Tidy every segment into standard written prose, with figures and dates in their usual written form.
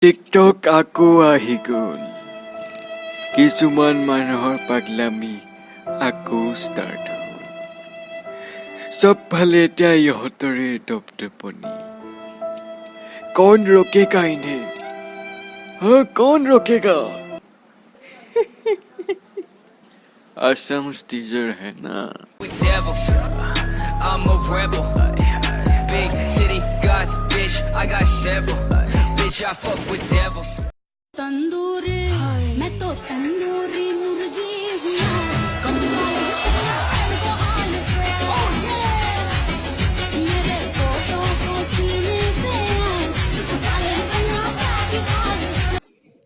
TikTok আকৌ আহি গ'ল কিছুমান মানুহৰ পাগলামি আকৌ ষ্টাৰ্ট হ'ল চবফালে এতিয়া ইহঁতৰে দপদপনি कौन रोकेगा इन्हें हाँ कौन रोकेगा असम टीजर है ना I'm a rebel Big city got bitch I got several Bitch I fuck with devils tandoori मैं तो तंदूरी मुर्गी हूँ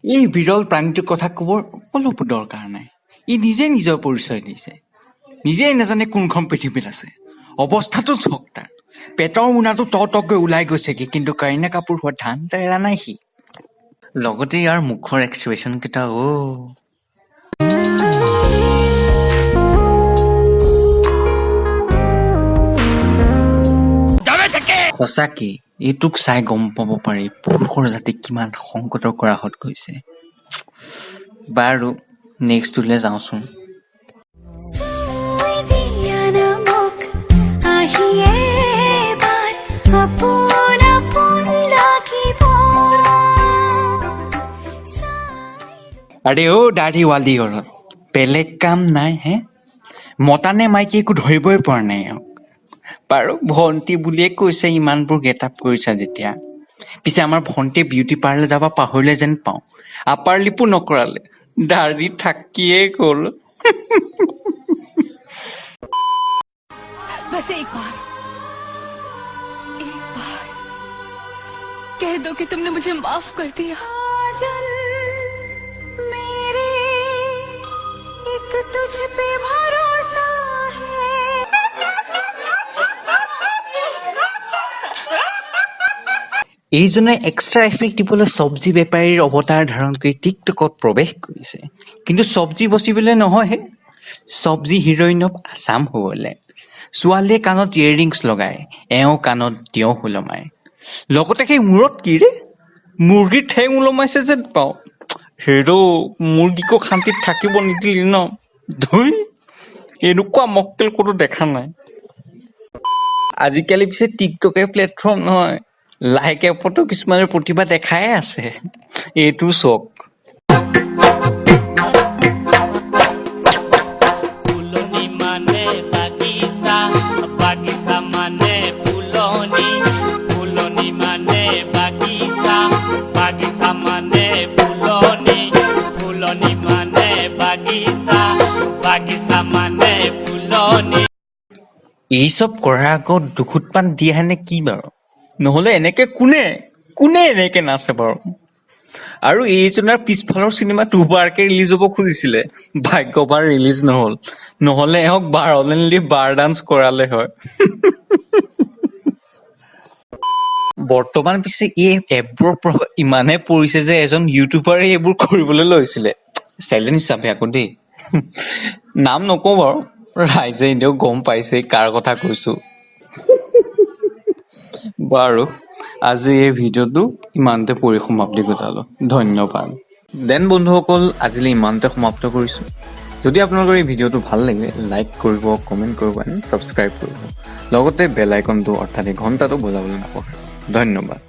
এই বিৰল প্ৰাণীটোৰ কথা ক'বৰ অলপো দৰকাৰ নাই ই নিজে নিজৰ পৰিচয় দিছে নিজেই নাজানে কোনখন পৃথিৱীত আছে অৱস্থাটো চক তাৰ পেটৰ মোনাটো টকৈ ওলাই গৈছেগে কিন্তু কাৰিনা কাপুৰ হোৱা ধান্দা এৰা নাই সি লগতে ইয়াৰ মুখৰ এক্সপ্ৰেশ্যন কেইটা সঁচাকে এইটোক চাই গম পাব পাৰি পুৰুষৰ জাতি কিমান সংকটৰ কৰাহত গৈছে বাৰু নেক্সটটোলৈ যাওঁচোন আৰে অ' দাঢ়িৱালী ঘৰত বেলেগ কাম নাই হে মতা নে মাইকী একো ধৰিবই পৰা নাই বাৰু ভণ্টি বুলিয়ে কৈছে ইমানবোৰ গেট আপ কৰিছা যেতিয়া পিছে আমাৰ ভণ্টিয়ে বিউটি পাৰ্লাৰ যাব পাহৰিলে যেন পাওঁ আপাৰ লিপো নকৰালে দাঢ়ি থাকিয়ে গ'ল बस एक बार कह दो कि तुमने मुझे माफ कर दिया मेरे एक तुझ पे भरोसा এইজনে এক্সট্ৰা এফেক্ট দিবলৈ চব্জি বেপাৰীৰ অৱতাৰ ধাৰণ কৰি টিকটকত প্ৰৱেশ কৰিছে কিন্তু চব্জি বচিবলৈ নহয়হে চব্জি হিৰইন অফ আছাম হ'বলৈ ছোৱালীয়ে কাণত ইয়েৰিংছ লগায় এওঁ কাণত তিয়ঁহ ওলমায় লগতে সেই মূৰত কি ৰে মুৰ্গীৰ ঠেং ওলমাইছে যেন পাওঁ হেৰ' মুৰ্গীকো শান্তিত থাকিব নিদিলি ন ধুই এনেকুৱা মক্কেল ক'তো দেখা নাই আজিকালি পিছে টিকটকে প্লেটফৰ্ম নহয় লাইক এপতো কিছুমানে প্ৰতিভা দেখাই আছে এইটো চক ফুলনি মানে বাগিচা বাগিচা মানে ফুলনি ফুলনি মানে বাগিচা বাগিচা মানে ফুলনি ফুলনি মানে বাগিচা বাগিচা মানে ফুলনি এই চব কৰাৰ আগত দুখুত পান দিয়াহেনে কি বাৰু নহ'লে এনেকে কোনে এনেকে নাচে বাৰু আৰু এইজনৰ পিছফালৰ চিনেমা দুবাৰকে ৰিলিজ হ'ব খুজিছিলে ভাগ্যবান ৰিলিজ নহ'লে এওঁক বাৰলেনলি বাৰ ডান্স কৰালে হয় বৰ্তমান পিছে এই এপবোৰৰ প্ৰভাৱ ইমানেই পৰিছে যে এজন ইউটিউবাৰে এইবোৰ কৰিবলৈ লৈছিলে চেলেঞ্জ হিচাপে আকৌ দেই নাম নকওঁ বাৰু ৰাইজে এনেও গম পাইছে কাৰ কথা কৈছো বাৰু আজি এই ভিডিঅ'টো ইমানতে পৰিসমাপ্তি ঘটালো ধন্যবাদ দেন বন্ধুসকল আজিলৈ ইমানতে সমাপ্ত কৰিছোঁ যদি আপোনালোকৰ এই ভিডিঅ'টো ভাল লাগে লাইক কৰিব কমেণ্ট কৰিব এণ্ড ছাবস্ক্ৰাইব কৰিব লগতে বেল আইকনটো অৰ্থাৎ ঘণ্টাটো বজাবলৈ নাপাহৰিব ধন্যবাদ